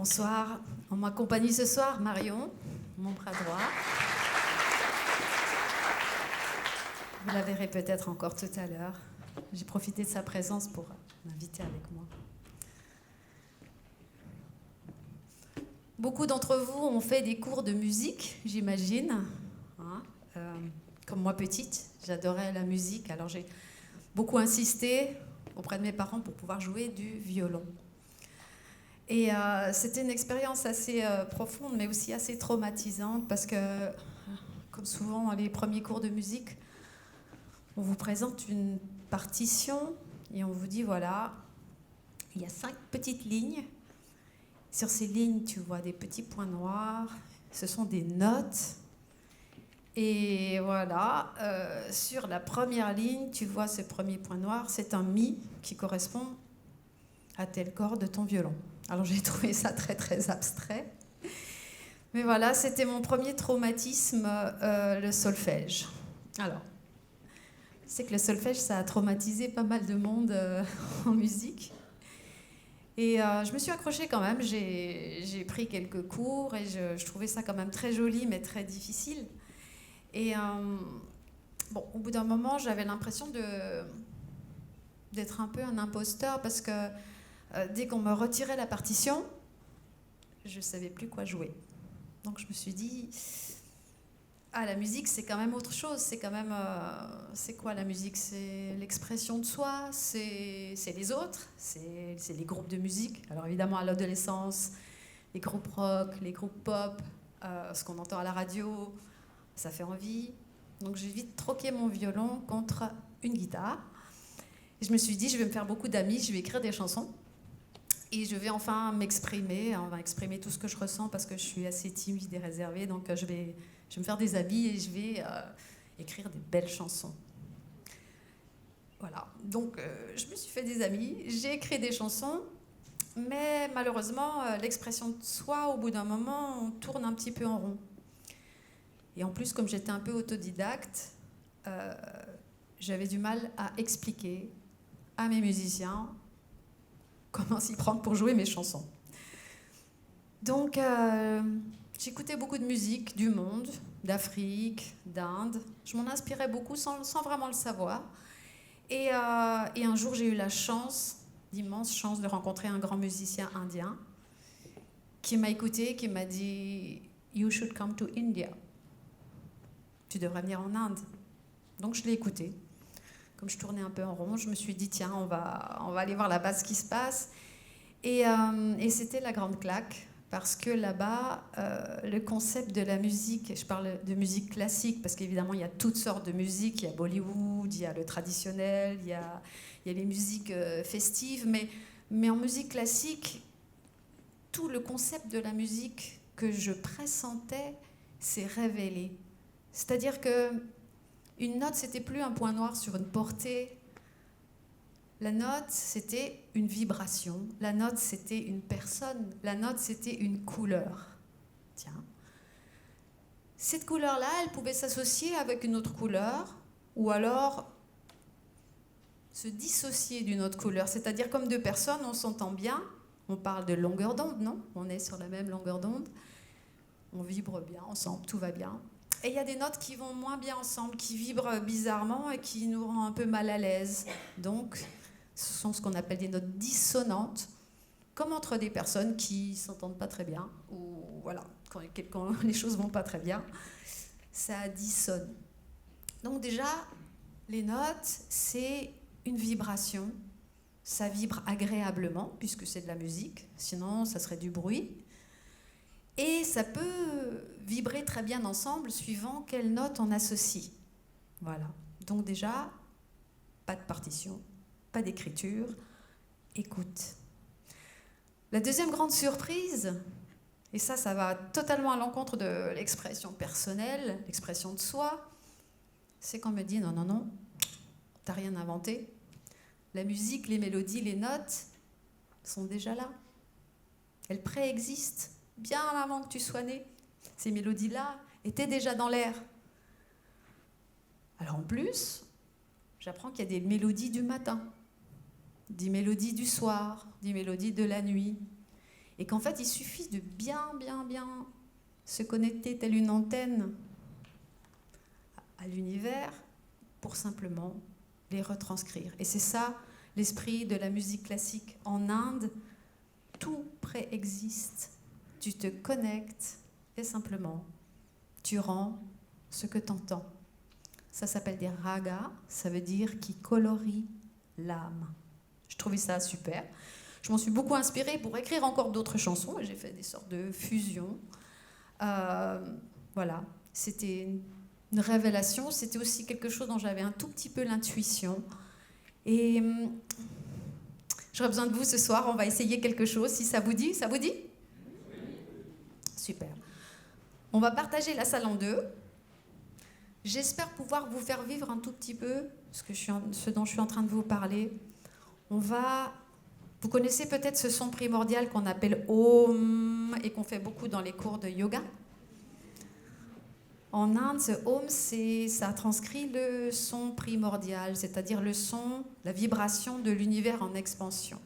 Bonsoir. En m'accompagne ce soir Marion, mon bras droit. Vous la verrez peut-être encore tout à l'heure. J'ai profité de sa présence pour m'inviter avec moi. Beaucoup d'entre vous ont fait des cours de musique, j'imagine. Hein, comme moi petite, j'adorais la musique. Alors j'ai beaucoup insisté auprès de mes parents pour pouvoir jouer du violon. Et c'était une expérience assez profonde, mais aussi assez traumatisante, parce que, comme souvent dans les premiers cours de musique, on vous présente une partition et on vous dit, voilà, il y a 5 petites lignes. Sur ces lignes, tu vois des petits points noirs. Ce sont des notes. Et voilà, sur la première ligne, tu vois ce premier point noir, c'est un mi qui correspond à tel corde de ton violon. Alors j'ai trouvé ça très très abstrait. Mais voilà, c'était mon premier traumatisme, le solfège. Alors, c'est que le solfège, ça a traumatisé pas mal de monde en musique. Et je me suis accrochée quand même, j'ai pris quelques cours et je trouvais ça quand même très joli mais très difficile. Et bon, au bout d'un moment, j'avais l'impression d'être un peu un imposteur parce que dès qu'on me retirait la partition, je ne savais plus quoi jouer. Donc je me suis dit, la musique c'est quand même autre chose, c'est quand même, c'est quoi la musique? C'est l'expression de soi, c'est les autres, c'est les groupes de musique. Alors évidemment à l'adolescence, les groupes rock, les groupes pop, ce qu'on entend à la radio, ça fait envie. Donc j'ai vite troqué mon violon contre une guitare. Et je me suis dit, je vais me faire beaucoup d'amis, je vais écrire des chansons. Et je vais enfin m'exprimer, on va exprimer tout ce que je ressens parce que je suis assez timide et réservée. Donc je vais me faire des amis et je vais écrire des belles chansons. Voilà, donc je me suis fait des amis, j'ai écrit des chansons, mais malheureusement, l'expression de soi, au bout d'un moment, on tourne un petit peu en rond. Et en plus, comme j'étais un peu autodidacte, j'avais du mal à expliquer à mes musiciens comment s'y prendre pour jouer mes chansons. Donc, j'écoutais beaucoup de musique du monde, d'Afrique, d'Inde. Je m'en inspirais beaucoup sans vraiment le savoir. Et un jour, j'ai eu la chance, l'immense chance de rencontrer un grand musicien indien qui m'a écouté, qui m'a dit « You should come to India ». Tu devrais venir en Inde. Donc, je l'ai écouté. Comme je tournais un peu en rond, je me suis dit, tiens, on va aller voir là-bas ce qui se passe. Et c'était la grande claque, parce que là-bas, le concept de la musique, je parle de musique classique, parce qu'évidemment, il y a toutes sortes de musique. Il y a Bollywood, il y a le traditionnel, il y a les musiques festives. Mais en musique classique, tout le concept de la musique que je pressentais s'est révélé. C'est-à-dire que une note, c'était plus un point noir sur une portée. La note, c'était une vibration. La note, c'était une personne. La note, c'était une couleur. Tiens. Cette couleur-là, elle pouvait s'associer avec une autre couleur ou alors se dissocier d'une autre couleur. C'est-à-dire comme deux personnes, on s'entend bien. On parle de longueur d'onde, non? On est sur la même longueur d'onde. On vibre bien ensemble, tout va bien. Et il y a des notes qui vont moins bien ensemble, qui vibrent bizarrement et qui nous rendent un peu mal à l'aise. Donc, ce sont ce qu'on appelle des notes dissonantes, comme entre des personnes qui ne s'entendent pas très bien, ou voilà, quand les choses ne vont pas très bien, ça dissonne. Donc déjà, les notes, c'est une vibration. Ça vibre agréablement, puisque c'est de la musique, sinon ça serait du bruit. Et ça peut vibrer très bien ensemble suivant quelle note on associe. Voilà. Donc déjà, pas de partition, pas d'écriture, écoute. La deuxième grande surprise, et ça va totalement à l'encontre de l'expression personnelle, l'expression de soi, c'est qu'on me dit non, t'as rien inventé. La musique, les mélodies, les notes sont déjà là. Elles préexistent. Bien avant que tu sois né, ces mélodies-là étaient déjà dans l'air. Alors en plus, j'apprends qu'il y a des mélodies du matin, des mélodies du soir, des mélodies de la nuit. Et qu'en fait, il suffit de bien se connecter telle une antenne à l'univers pour simplement les retranscrire. Et c'est ça l'esprit de la musique classique. En Inde, tout préexiste. Tu te connectes et simplement tu rends ce que tu entends. Ça s'appelle des ragas, ça veut dire qui colorie l'âme. Je trouvais ça super. Je m'en suis beaucoup inspirée pour écrire encore d'autres chansons et j'ai fait des sortes de fusions. Voilà, c'était une révélation, c'était aussi quelque chose dont j'avais un tout petit peu l'intuition. Et j'aurais besoin de vous ce soir, on va essayer quelque chose, si ça vous dit. Ça vous dit ? Super. On va partager la salle en deux. J'espère pouvoir vous faire vivre un tout petit peu ce dont je suis en train de vous parler. Vous connaissez peut-être ce son primordial qu'on appelle Om et qu'on fait beaucoup dans les cours de yoga. En Inde, ce Om, ça transcrit le son primordial, c'est-à-dire le son, la vibration de l'univers en expansion.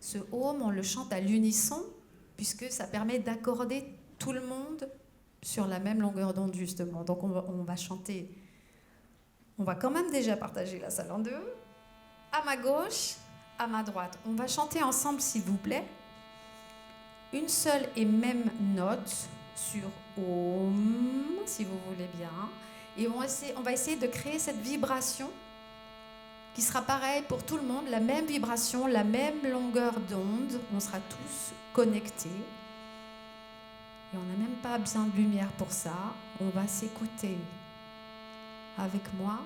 Ce Om, on le chante à l'unisson, puisque ça permet d'accorder tout le monde sur la même longueur d'onde, justement. Donc on va chanter. On va quand même déjà partager la salle en deux. À ma gauche, à ma droite. On va chanter ensemble, s'il vous plaît, une seule et même note sur Om, si vous voulez bien. Et on va essayer de créer cette vibration qui sera pareille pour tout le monde, la même vibration, la même longueur d'onde. On sera tous connectés. Et on n'a même pas besoin de lumière pour ça. On va s'écouter avec moi,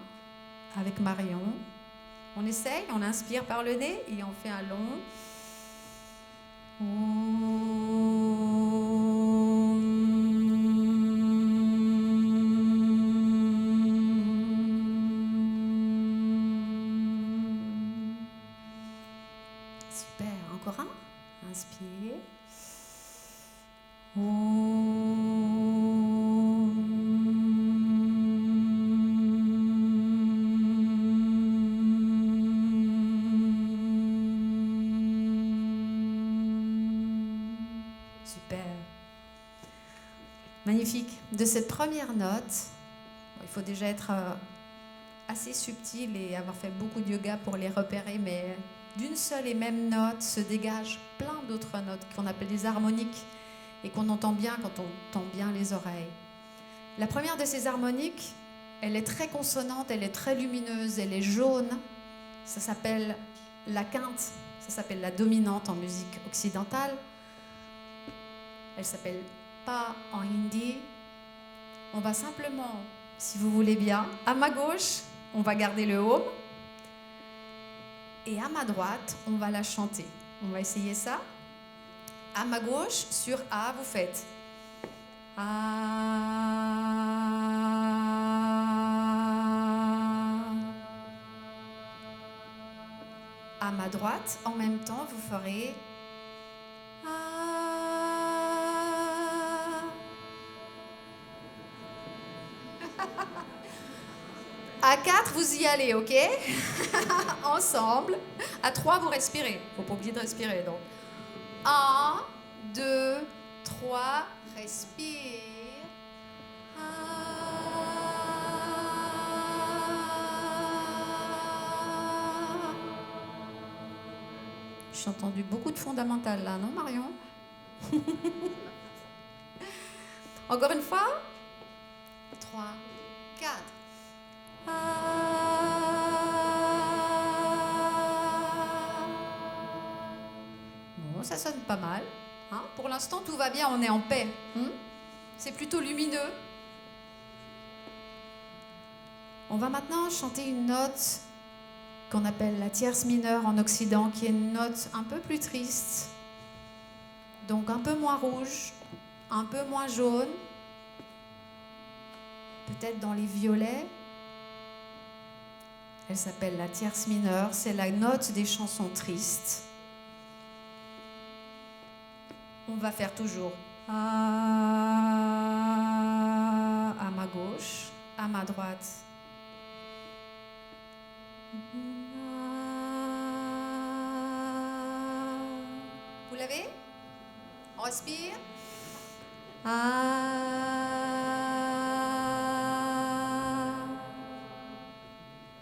avec Marion. On essaye, on inspire par le nez et on fait un long. Super, encore un. Inspire. Super. Magnifique. De cette première note, il faut déjà être assez subtil et avoir fait beaucoup de yoga pour les repérer, mais d'une seule et même note se dégagent plein d'autres notes qu'on appelle des harmoniques et qu'on entend bien quand on tend bien les oreilles. La première de ces harmoniques, elle est très consonante, elle est très lumineuse, elle est jaune. Ça s'appelle la quinte, ça s'appelle la dominante en musique occidentale. Elle s'appelle Pa en hindi. On va simplement, si vous voulez bien, à ma gauche, on va garder le Om. Et à ma droite, on va la chanter. On va essayer ça. À ma gauche, sur A, vous faites A. À ma droite, en même temps, vous ferez A. À 4, vous y allez, ok? Ensemble. À 3, vous respirez. Faut pas oublier de respirer, donc. 1, 2, 3, respire. J'ai entendu beaucoup de fondamentales là, non Marion? Encore une fois. 3, 4. Bon, ça sonne pas mal. Hein? Pour l'instant, tout va bien, on est en paix. C'est plutôt lumineux. On va maintenant chanter une note qu'on appelle la tierce mineure en Occident, qui est une note un peu plus triste, donc un peu moins rouge, un peu moins jaune, peut-être dans les violets. Elle s'appelle la tierce mineure, c'est la note des chansons tristes. On va faire toujours à ma gauche, à ma droite. Vous l'avez ? respire. On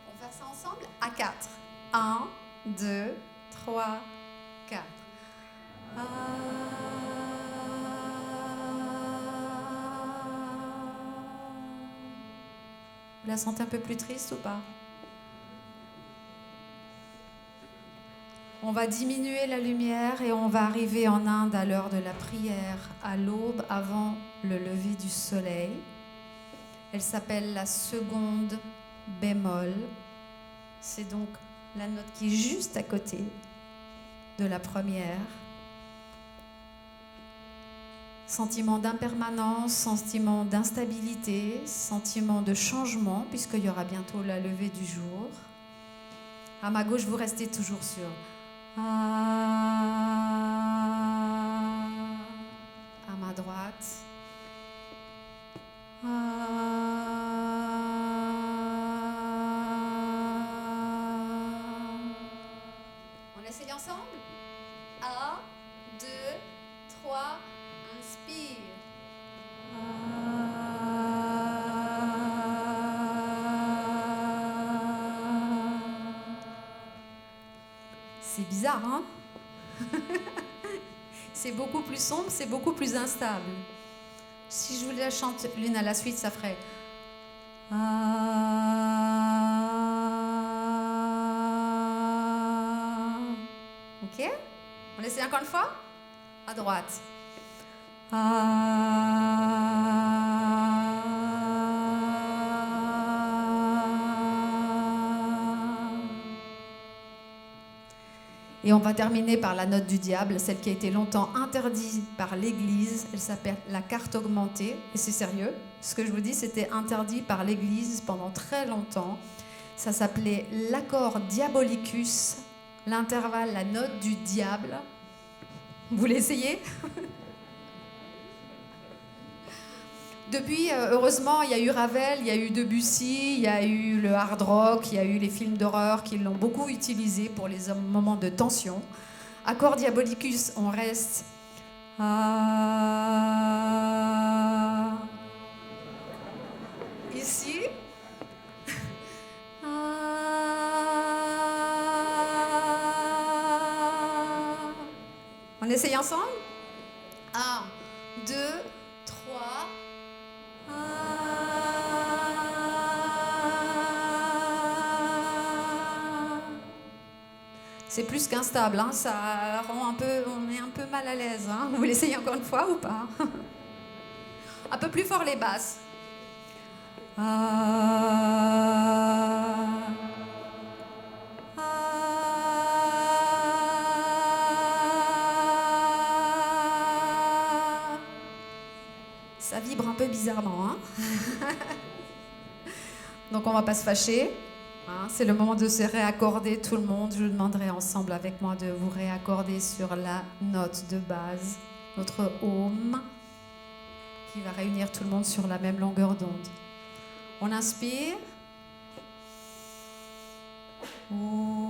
va faire ça ensemble à 4. 1, 2, 3, 4. Vous la sentez un peu plus triste ou pas? On va diminuer la lumière et on va arriver en Inde à l'heure de la prière, à l'aube, avant le lever du soleil. Elle s'appelle la seconde bémol. C'est donc la note qui est juste à côté de la première. Sentiment d'impermanence, sentiment d'instabilité, sentiment de changement, puisqu'il y aura bientôt la levée du jour. À ma gauche, vous restez toujours sur à ma droite. On essaye ensemble? 1, 2, 3, inspire. C'est bizarre, hein? C'est beaucoup plus sombre, c'est beaucoup plus instable. Si je vous la chante l'une à la suite, ça ferait... Ok? On essaie encore une fois? À droite. Et on va terminer par la note du diable, celle qui a été longtemps interdite par l'Église. Elle s'appelle la quarte augmentée. Et c'est sérieux, ce que je vous dis, c'était interdit par l'Église pendant très longtemps. Ça s'appelait l'accord diabolicus, l'intervalle, la note du diable. Vous l'essayez? Depuis, heureusement, il y a eu Ravel, il y a eu Debussy, il y a eu le hard rock, il y a eu les films d'horreur qui l'ont beaucoup utilisé pour les moments de tension. Accord diabolicus, on reste... Ici. On essaye ensemble? 1, 2, 3... C'est plus qu'instable, hein, ça rend un peu, on est un peu mal à l'aise. Hein. Vous l'essayez encore une fois ou pas? Un peu plus fort les basses. Ça vibre un peu bizarrement. Hein. Donc on va pas se fâcher. Hein, c'est le moment de se réaccorder tout le monde. Je vous demanderai ensemble avec moi de vous réaccorder sur la note de base, notre Om, qui va réunir tout le monde sur la même longueur d'onde. On inspire. Om.